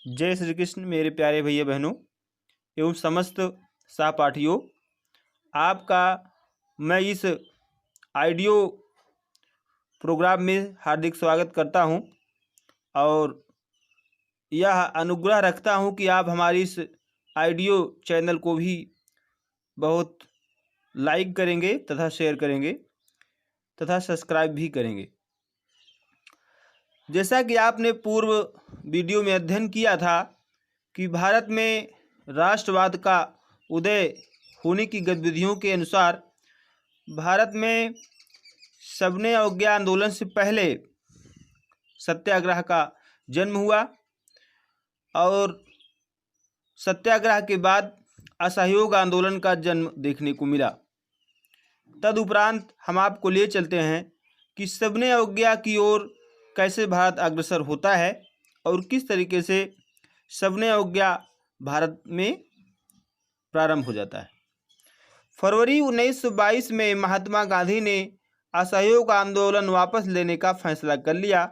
जय श्री कृष्ण मेरे प्यारे भैया बहनों एवं समस्त सहपाठियों। आपका मैं इस ऑडियो प्रोग्राम में हार्दिक स्वागत करता हूं और यह अनुग्रह रखता हूं कि आप हमारी इस ऑडियो चैनल को भी बहुत लाइक करेंगे तथा शेयर करेंगे तथा सब्सक्राइब भी करेंगे। जैसा कि आपने पूर्व वीडियो में अध्ययन किया था कि भारत में राष्ट्रवाद का उदय होने की गतिविधियों के अनुसार भारत में सबने अवज्ञा आंदोलन से पहले सत्याग्रह का जन्म हुआ और सत्याग्रह के बाद असहयोग आंदोलन का जन्म देखने को मिला। तदुपरांत हम आपको ले चलते हैं कि सबने अवज्ञा की ओर कैसे भारत अग्रसर होता है और किस तरीके से सबने अवज्ञा भारत में प्रारंभ हो जाता है। फरवरी 1922 में महात्मा गांधी ने असहयोग आंदोलन वापस लेने का फैसला कर लिया।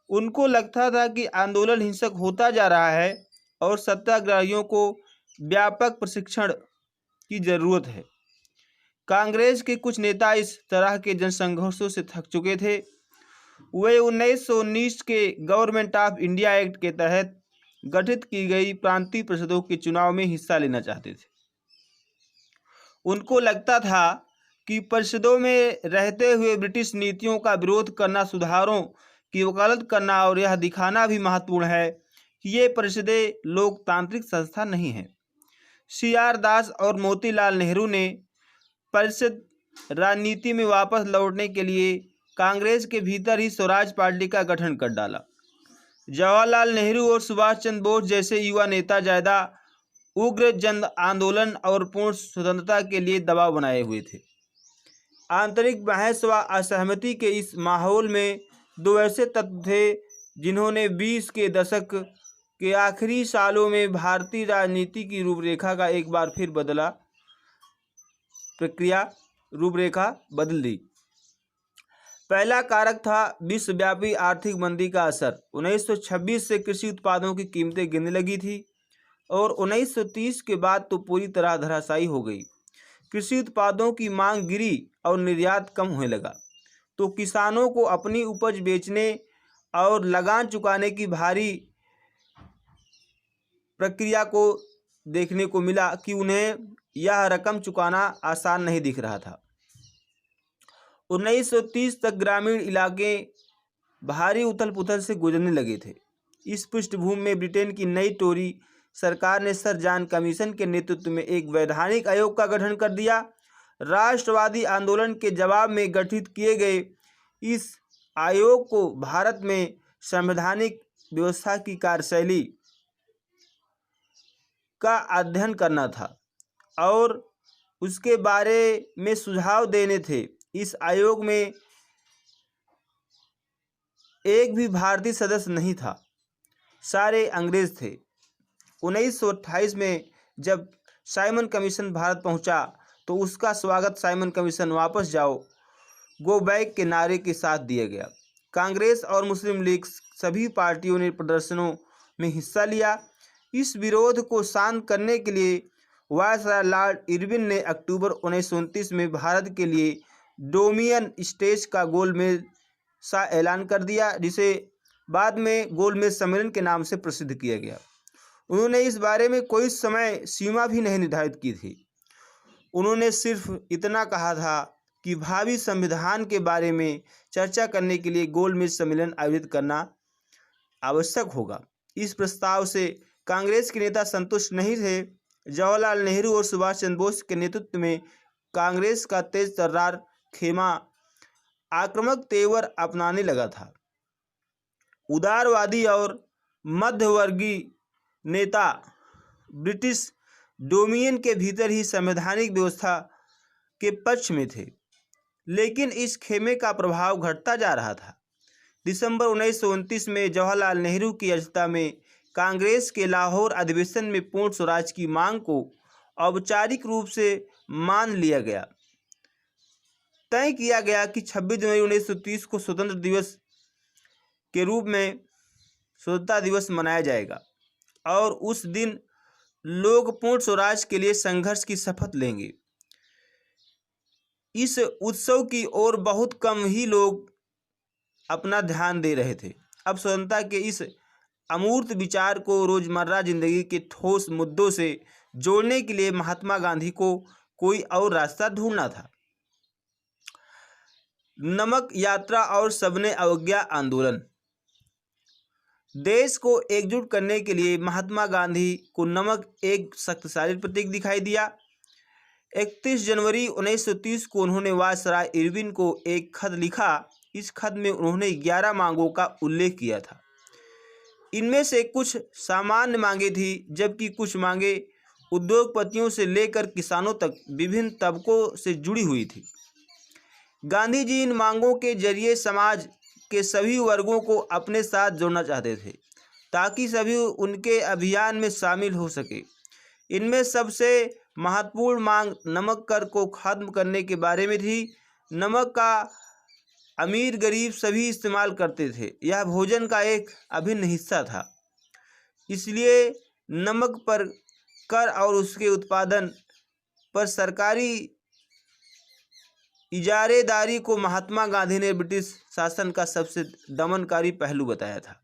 उनको लगता था कि आंदोलन हिंसक होता जा रहा है और सत्याग्रहियों को व्यापक प्रशिक्षण की जरूरत है। कांग्रेस के कुछ नेता इस तरह के जनसंघर्षों से थक चुके थे। वे 1919 के गवर्नमेंट ऑफ इंडिया एक्ट के तहत गठित की गई प्रांतीय परिषदों के चुनाव में हिस्सा लेना चाहते थे। उनको लगता था कि परिषदों में रहते हुए ब्रिटिश नीतियों का विरोध करना, सुधारों की वकालत करना और यह दिखाना भी महत्वपूर्ण है कि ये परिषदें लोकतांत्रिक संस्था नहीं हैं। CR दास और मोतीलाल नेहरू ने परिषद राजनीति में वापस लौटने के लिए कांग्रेस के भीतर ही स्वराज पार्टी का गठन कर डाला। जवाहरलाल नेहरू और सुभाष चंद्र बोस जैसे युवा नेता ज़्यादा उग्र जन आंदोलन और पूर्ण स्वतंत्रता के लिए दबाव बनाए हुए थे। आंतरिक बहस व असहमति के इस माहौल में दो ऐसे तत्व थे जिन्होंने 20 के दशक के आखिरी सालों में भारतीय राजनीति की रूपरेखा का एक बार फिर रूपरेखा बदल दी। पहला कारक था विश्वव्यापी आर्थिक मंदी का असर। 1926 से कृषि उत्पादों की कीमतें गिरने लगी थी और 1930 के बाद तो पूरी तरह धराशायी हो गई। कृषि उत्पादों की मांग गिरी और निर्यात कम होने लगा, तो किसानों को अपनी उपज बेचने और लगान चुकाने की भारी प्रक्रिया को देखने को मिला कि उन्हें यह रकम चुकाना आसान नहीं दिख रहा था। 1930 तक ग्रामीण इलाके भारी उथल पुथल से गुजरने लगे थे। इस पृष्ठभूमि में ब्रिटेन की नई टोरी सरकार ने सर जॉन कमीशन के नेतृत्व में एक वैधानिक आयोग का गठन कर दिया। राष्ट्रवादी आंदोलन के जवाब में गठित किए गए इस आयोग को भारत में संवैधानिक व्यवस्था की कार्यशैली का अध्ययन करना था और उसके बारे में सुझाव देने थे। इस आयोग में एक भी भारतीय सदस्य नहीं था, सारे अंग्रेज थे। 1928 में जब साइमन कमीशन भारत पहुंचा तो उसका स्वागत साइमन कमीशन वापस जाओ, गो बैक के नारे के साथ दिया गया। कांग्रेस और मुस्लिम लीग सभी पार्टियों ने प्रदर्शनों में हिस्सा लिया। इस विरोध को शांत करने के लिए वायसराय लॉर्ड इरविन ने अक्टूबर 1929 में भारत के लिए डोमिनियन स्टेज का गोलमेज सा ऐलान कर दिया, जिसे बाद में गोलमेज सम्मेलन के नाम से प्रसिद्ध किया गया। उन्होंने इस बारे में कोई समय सीमा भी नहीं निर्धारित की थी। उन्होंने सिर्फ इतना कहा था कि भावी संविधान के बारे में चर्चा करने के लिए गोलमेज सम्मेलन आयोजित करना आवश्यक होगा। इस प्रस्ताव से कांग्रेस के नेता संतुष्ट नहीं थे। जवाहरलाल नेहरू और सुभाष चंद्र बोस के नेतृत्व में कांग्रेस का तेज तर्रार खेमा आक्रामक तेवर अपनाने लगा था। उदारवादी और मध्यवर्गीय नेता ब्रिटिश डोमिनियन के भीतर ही संवैधानिक व्यवस्था के पक्ष में थे, लेकिन इस खेमे का प्रभाव घटता जा रहा था। दिसंबर 1929 में जवाहरलाल नेहरू की अध्यक्षता में कांग्रेस के लाहौर अधिवेशन में पूर्ण स्वराज की मांग को औपचारिक रूप से मान लिया गया। तय किया गया कि 26 जनवरी 1930 को स्वतंत्रता दिवस के रूप में स्वतंत्रता दिवस मनाया जाएगा। और उस दिन लोग पूर्ण स्वराज के लिए संघर्ष की शपथ लेंगे। इस उत्सव की ओर बहुत कम ही लोग अपना ध्यान दे रहे थे। अब स्वतंत्रता के इस अमूर्त विचार को रोजमर्रा जिंदगी के ठोस मुद्दों से जोड़ने के लिए महात्मा गांधी को कोई और रास्ता ढूंढना था। नमक यात्रा और सबने अवज्ञा आंदोलन। देश को एकजुट करने के लिए महात्मा गांधी को नमक एक शक्तिशाली प्रतीक दिखाई दिया। 31 जनवरी 1930 को उन्होंने वायसराय इरविन को एक खत लिखा। इस खत में उन्होंने 11 मांगों का उल्लेख किया था। इनमें से कुछ सामान्य मांगे थी, जबकि कुछ मांगे उद्योगपतियों से लेकर किसानों तक विभिन्न तबकों से जुड़ी हुई थी। गांधी जी इन मांगों के जरिए समाज के सभी वर्गों को अपने साथ जोड़ना चाहते थे, ताकि सभी उनके अभियान में शामिल हो सके। इनमें सबसे महत्वपूर्ण मांग नमक कर को खत्म करने के बारे में थी। नमक का अमीर गरीब सभी इस्तेमाल करते थे। यह भोजन का एक अभिन्न हिस्सा था। इसलिए नमक पर कर और उसके उत्पादन पर सरकारी इजारेदारी को महात्मा गांधी ने ब्रिटिश शासन का सबसे दमनकारी पहलू बताया था।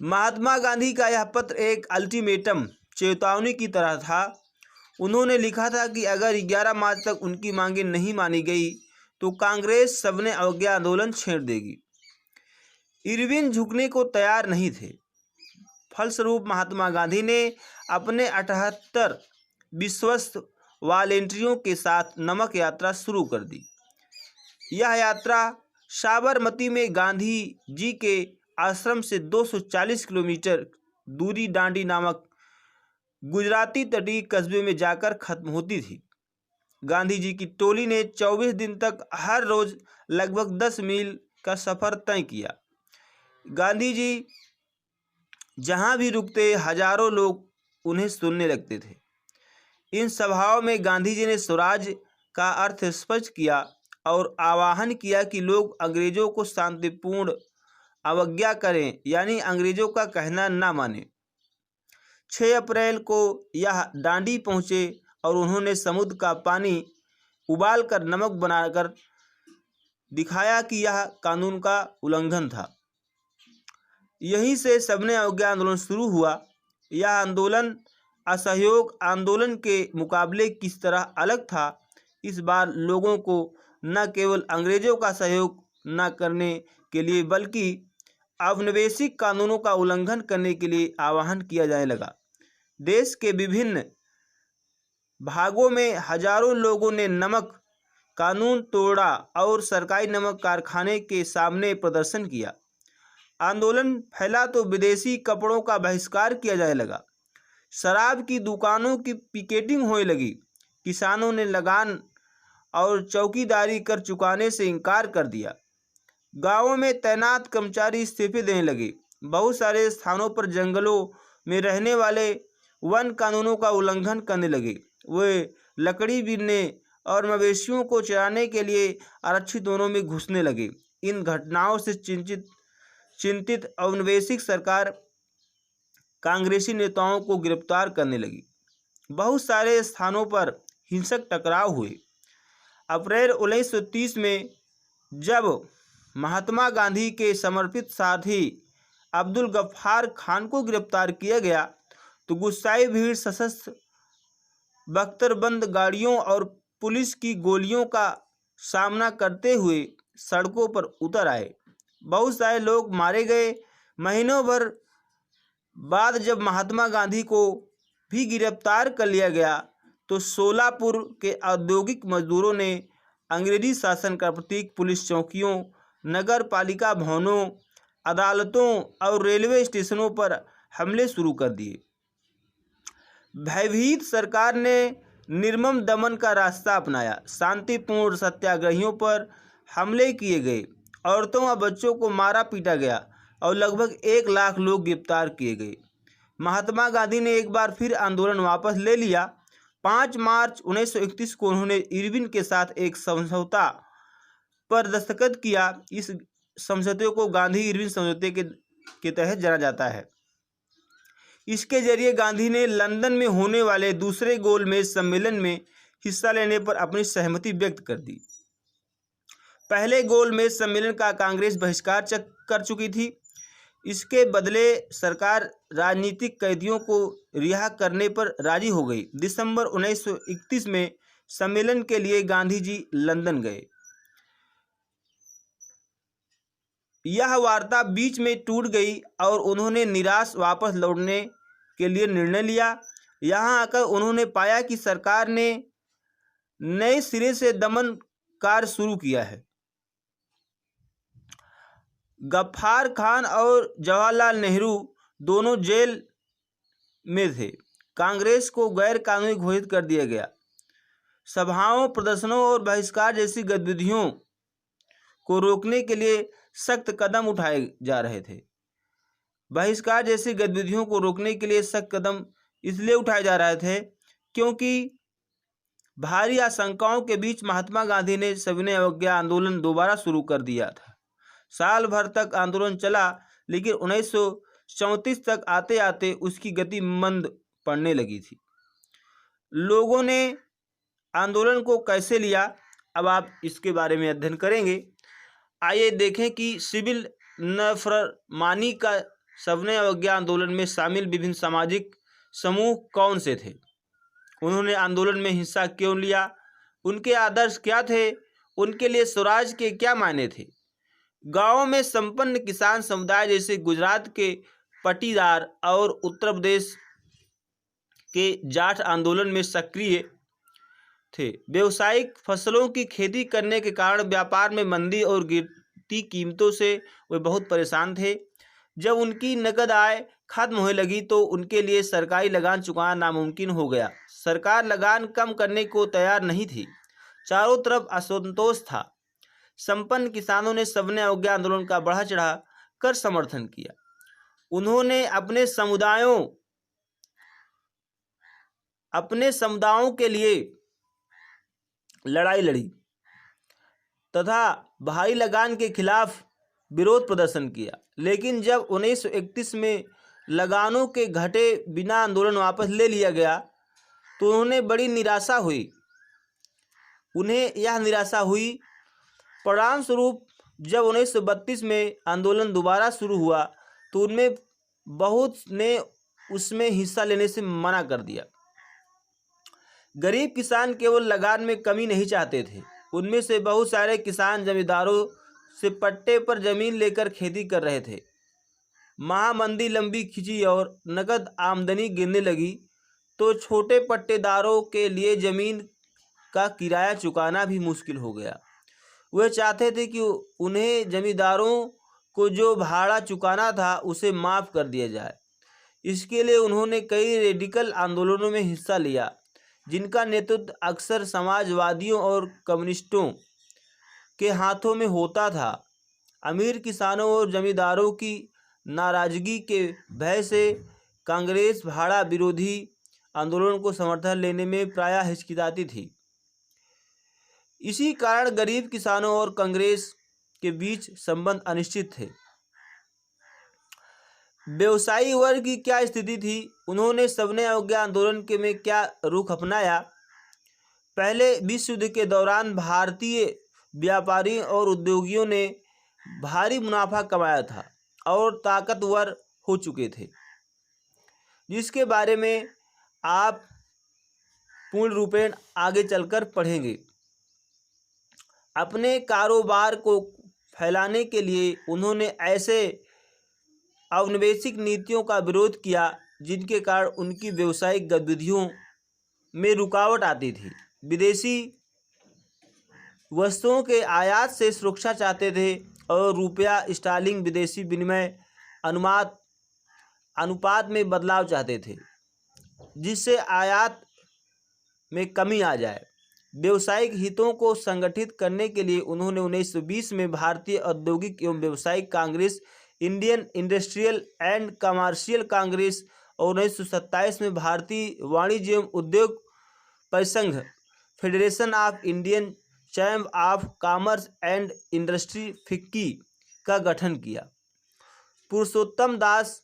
महात्मा गांधी का यह पत्र एक अल्टीमेटम, चेतावनी की तरह था। उन्होंने लिखा था कि अगर 11 मार्च तक उनकी मांगें नहीं मानी गई तो कांग्रेस सबने अवज्ञा आंदोलन छेड़ देगी। इरविन झुकने को तैयार नहीं थे। फलस्वरूप महात्मा गांधी ने अपने 78 विश्वस्त वॉलेंटियरों के साथ नमक यात्रा शुरू कर दी। यह यात्रा साबरमती में गांधी जी के आश्रम से 240 किलोमीटर दूरी डांडी नामक गुजराती तटीय कस्बे में जाकर खत्म होती थी। गांधी जी की टोली ने 24 दिन तक हर रोज लगभग 10 मील का सफर तय किया। गांधी जी जहां भी रुकते हजारों लोग उन्हें सुनने लगते थे। इन सभाओं में गांधी जी ने स्वराज का अर्थ स्पष्ट किया और आह्वान किया कि लोग अंग्रेजों को शांतिपूर्ण अवज्ञा करें, यानी अंग्रेजों का कहना ना माने। 6 अप्रैल को यह डांडी पहुंचे और उन्होंने समुद्र का पानी उबालकर नमक बनाकर दिखाया कि यह कानून का उल्लंघन था। यहीं से सबने अवज्ञा आंदोलन शुरू हुआ। यह आंदोलन असहयोग आंदोलन के मुकाबले किस तरह अलग था। इस बार लोगों को न केवल अंग्रेजों का सहयोग न करने के लिए बल्कि औपनिवेशिक कानूनों का उल्लंघन करने के लिए आह्वान किया जाने लगा। देश के विभिन्न भागों में हजारों लोगों ने नमक कानून तोड़ा और सरकारी नमक कारखाने के सामने प्रदर्शन किया। आंदोलन फैला तो विदेशी कपड़ों का बहिष्कार किया जाने लगा। शराब की दुकानों की पिकेटिंग होने लगी। किसानों ने लगान और चौकीदारी कर चुकाने से इनकार कर दिया। गांवों में तैनात कर्मचारी इस्तीफे देने लगे। बहुत सारे स्थानों पर जंगलों में रहने वाले वन कानूनों का उल्लंघन करने लगे। वे लकड़ी बीनने और मवेशियों को चराने के लिए आरक्षित वनों में घुसने लगे। इन घटनाओं से चिंतित औपनिवेशिक सरकार कांग्रेसी नेताओं को गिरफ्तार करने लगी। बहुत सारे स्थानों पर हिंसक टकराव हुए। अप्रैल 1930 में जब महात्मा गांधी के समर्पित साथी अब्दुल गफ्फार खान को गिरफ्तार किया गया तो गुस्साई भीड़ सशस्त्र बख्तरबंद गाड़ियों और पुलिस की गोलियों का सामना करते हुए सड़कों पर उतर आए। बहुत सारे लोग मारे गए। महीनों भर बाद जब महात्मा गांधी को भी गिरफ्तार कर लिया गया तो सोलापुर के औद्योगिक मजदूरों ने अंग्रेजी शासन का प्रतीक पुलिस चौकियों, नगर पालिका भवनों, अदालतों और रेलवे स्टेशनों पर हमले शुरू कर दिए। भयभीत सरकार ने निर्मम दमन का रास्ता अपनाया। शांतिपूर्ण सत्याग्रहियों पर हमले किए गए। औरतों व बच्चों को मारा पीटा गया और लगभग 1 लाख लोग गिरफ्तार किए गए। महात्मा गांधी ने एक बार फिर आंदोलन वापस ले लिया। 5 मार्च 1931 को उन्होंने इरविन के साथ एक समझौता पर दस्तखत किया। इस समझौते को गांधी इरविन समझौते के तहत जाना जाता है। इसके जरिए गांधी ने लंदन में होने वाले दूसरे गोलमेज सम्मेलन में हिस्सा लेने पर अपनी सहमति व्यक्त कर दी। पहले गोलमेज सम्मेलन का कांग्रेस बहिष्कार कर चुकी थी। इसके बदले सरकार राजनीतिक कैदियों को रिहा करने पर राजी हो गई। दिसंबर 1931 में सम्मेलन के लिए गांधी जी लंदन गए। यह वार्ता बीच में टूट गई और उन्होंने निराश वापस लौटने के लिए निर्णय लिया। यहाँ आकर उन्होंने पाया कि सरकार ने नए सिरे से दमन कार्य शुरू किया है। गफ्फार खान और जवाहरलाल नेहरू दोनों जेल में थे। कांग्रेस को गैर कानूनी घोषित कर दिया गया। सभाओं, प्रदर्शनों और बहिष्कार जैसी गतिविधियों को रोकने के लिए सख्त कदम उठाए जा रहे थे। बहिष्कार जैसी गतिविधियों को रोकने के लिए सख्त कदम इसलिए उठाए जा रहे थे क्योंकि भारी आशंकाओं के बीच महात्मा गांधी ने सविनय अवज्ञा आंदोलन दोबारा शुरू कर दिया था। साल भर तक आंदोलन चला, लेकिन 1934 तक आते आते उसकी गति मंद पड़ने लगी थी। लोगों ने आंदोलन को कैसे लिया, अब आप इसके बारे में अध्ययन करेंगे। आइए देखें कि सिविल नफरमानी का सविनय अवज्ञा आंदोलन में शामिल विभिन्न सामाजिक समूह कौन से थे, उन्होंने आंदोलन में हिस्सा क्यों लिया, उनके आदर्श क्या थे, उनके लिए स्वराज के क्या मायने थे। गांवों में संपन्न किसान समुदाय जैसे गुजरात के पटीदार और उत्तर प्रदेश के जाट आंदोलन में सक्रिय थे। व्यावसायिक फसलों की खेती करने के कारण व्यापार में मंदी और गिरती कीमतों से वे बहुत परेशान थे। जब उनकी नकद आय खत्म होने लगी तो उनके लिए सरकारी लगान चुकाना नामुमकिन हो गया। सरकार लगान कम करने को तैयार नहीं थी। चारों तरफ असंतोष था। संपन्न किसानों ने सविनय अवज्ञा आंदोलन का बढ़ा चढ़ा कर समर्थन किया। उन्होंने अपने समुदायों के लिए लड़ाई लड़ी तथा भारी लगान के खिलाफ विरोध प्रदर्शन किया। लेकिन जब 1931 में लगानों के घटे बिना आंदोलन वापस ले लिया गया तो उन्हें बड़ी निराशा हुई। परिणाम स्वरूप जब 1932 में आंदोलन दोबारा शुरू हुआ तो उनमें बहुत ने उसमें हिस्सा लेने से मना कर दिया। गरीब किसान केवल लगान में कमी नहीं चाहते थे। उनमें से बहुत सारे किसान जमींदारों से पट्टे पर जमीन लेकर खेती कर रहे थे। महामंदी लंबी खिंची और नकद आमदनी गिरने लगी तो छोटे पट्टेदारों के लिए जमीन का किराया चुकाना भी मुश्किल हो गया। वे चाहते थे कि उन्हें जमींदारों को जो भाड़ा चुकाना था उसे माफ़ कर दिया जाए। इसके लिए उन्होंने कई रेडिकल आंदोलनों में हिस्सा लिया, जिनका नेतृत्व अक्सर समाजवादियों और कम्युनिस्टों के हाथों में होता था। अमीर किसानों और जमींदारों की नाराजगी के भय से कांग्रेस भाड़ा विरोधी आंदोलन को समर्थन लेने में प्रायः हिचकिचाती थी। इसी कारण गरीब किसानों और कांग्रेस के बीच संबंध अनिश्चित थे। व्यवसायी वर्ग की क्या स्थिति थी, उन्होंने सविनय अवज्ञा आंदोलन के में क्या रुख अपनाया। पहले विश्व युद्ध के दौरान भारतीय व्यापारियों और उद्योगियों ने भारी मुनाफा कमाया था और ताकतवर हो चुके थे, जिसके बारे में आप पूर्ण रूपेण आगे चलकर पढ़ेंगे। अपने कारोबार को फैलाने के लिए उन्होंने ऐसे औपनिवेशिक नीतियों का विरोध किया जिनके कारण उनकी व्यावसायिक गतिविधियों में रुकावट आती थी। विदेशी वस्तुओं के आयात से सुरक्षा चाहते थे और रुपया स्टर्लिंग विदेशी विनिमय अनुपात में बदलाव चाहते थे, जिससे आयात में कमी आ जाए। व्यावसायिक हितों को संगठित करने के लिए उन्होंने 1920 में भारतीय औद्योगिक एवं व्यावसायिक Congress, Indian industrial and commercial Congress और 1927 में भारतीय वाणिज्य एवं उद्योग परिसंघ, federation of Indian chamber of commerce and industry FICCI का गठन किया। पुरुषोत्तम दास,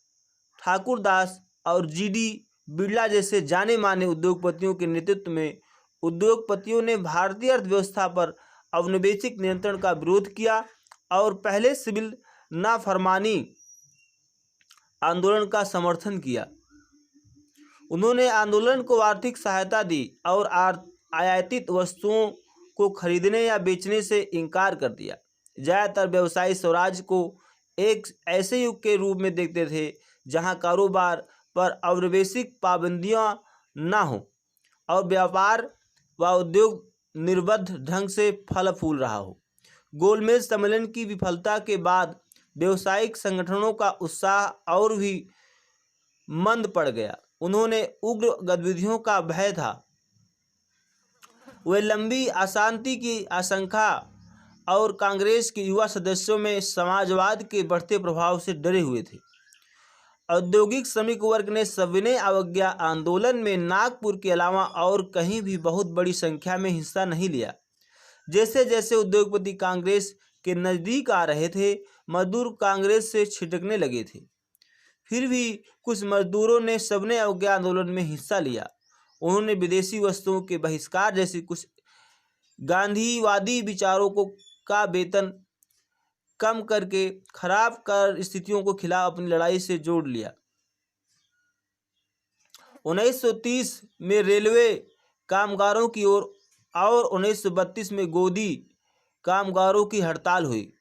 ठाकुर दास और जीडी बिरला जैसे जाने माने उद्योगपतियों के नेतृत्व में उद्योगपतियों ने भारतीय अर्थव्यवस्था पर औपनिवेशिक नियंत्रण का विरोध किया और पहले सिविल नाफरमानी आंदोलन का समर्थन किया। उन्होंने आंदोलन को आर्थिक सहायता दी और आयातित वस्तुओं को खरीदने या बेचने से इनकार कर दिया। ज़्यादातर व्यवसायी स्वराज को एक ऐसे युग के रूप में देखते थे जहां कारोबार पर औपनिवेशिक पाबंदियां न हों और व्यापार व उद्योग निर्बाध ढंग से फल फूल रहा हो। गोलमेज सम्मेलन की विफलता के बाद व्यावसायिक संगठनों का उत्साह और भी मंद पड़ गया। उन्होंने उग्र गतिविधियों का भय था। वे लंबी अशांति की आशंका और कांग्रेस के युवा सदस्यों में समाजवाद के बढ़ते प्रभाव से डरे हुए थे। औद्योगिक श्रमिक वर्ग ने सविनय अवज्ञा आंदोलन में नागपुर के अलावा और कहीं भी बहुत बड़ी संख्या में हिस्सा नहीं लिया। जैसे जैसे उद्योगपति कांग्रेस के नज़दीक आ रहे थे, मजदूर कांग्रेस से छिटकने लगे थे। फिर भी कुछ मजदूरों ने सविनय अवज्ञा आंदोलन में हिस्सा लिया। उन्होंने विदेशी वस्तुओं के बहिष्कार जैसी कुछ गांधीवादी विचारों का वेतन कम करके खराब कर स्थितियों को खिलाफ अपनी लड़ाई से जोड़ लिया। 1930 में रेलवे कामगारों की ओर और 1932 में गोदी कामगारों की हड़ताल हुई।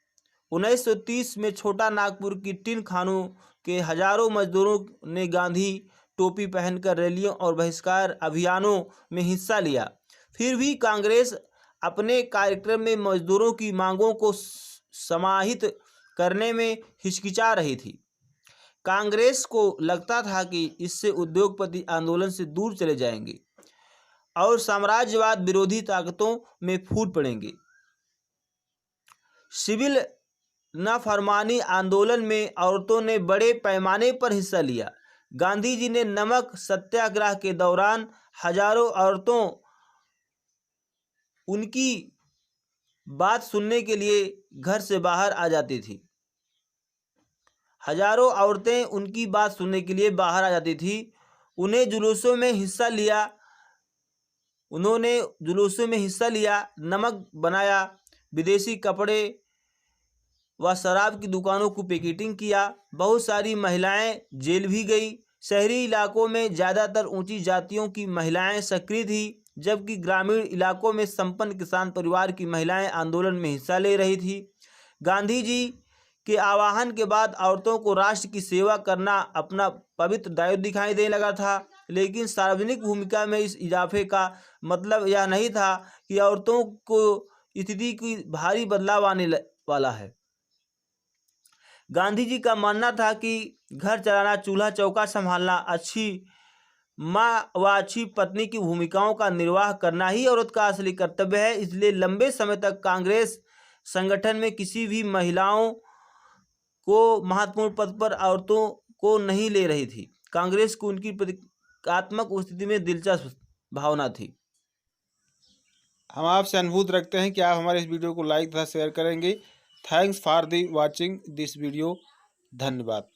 1930 में छोटा नागपुर की टिन खानों के हजारों मजदूरों ने गांधी टोपी पहनकर रैलियों और बहिष्कार अभियानों में हिस्सा लिया। फिर भी कांग्रेस अपने कार्यक्रम में मजदूरों की मांगों को समाहित करने में हिचकिचा रही थी। कांग्रेस को लगता था कि इससे उद्योगपति आंदोलन से दूर चले जाएंगे और साम्राज्यवाद विरोधी ताकतों में फूट पड़ेंगे। सिविल नाफरमानी आंदोलन में औरतों ने बड़े पैमाने पर हिस्सा लिया। गांधी जी ने नमक सत्याग्रह के दौरान हजारों औरतों उनकी बात सुनने के लिए घर से बाहर आ जाती थी। हजारों औरतें उनकी बात सुनने के लिए बाहर आ जाती थी। उन्होंने जुलूसों में हिस्सा लिया, नमक बनाया, विदेशी कपड़े व शराब की दुकानों को पिकेटिंग किया। बहुत सारी महिलाएं जेल भी गई। शहरी इलाकों में ज़्यादातर ऊंची जातियों की महिलाएं सक्रिय थी, जबकि ग्रामीण इलाकों में संपन्न किसान परिवार की महिलाएं आंदोलन में हिस्सा ले रही थी। गांधी जी के आह्वान के बाद औरतों को राष्ट्र की सेवा करना अपना पवित्र दायित्व दिखाई देने लगा था, लेकिन सार्वजनिक भूमिका में इस इजाफे का मतलब यह नहीं था कि औरतों को स्थिति की भारी बदलाव आने वाला है। गांधी जी का मानना था कि घर चलाना, चूल्हा चौका संभालना, अच्छी माँ व अच्छी पत्नी की भूमिकाओं का निर्वाह करना ही औरत का असली कर्तव्य है। इसलिए लंबे समय तक कांग्रेस संगठन में किसी भी महिलाओं को महत्वपूर्ण पद पर औरतों को नहीं ले रही थी। कांग्रेस को उनकी प्रतीकात्मक उपस्थिति में दिलचस्प भावना थी। हम आपसे अनुरोध रखते हैं कि आप हमारे इस वीडियो को लाइक तथा शेयर करेंगे। Thanks for the watching this video. धन्यवाद।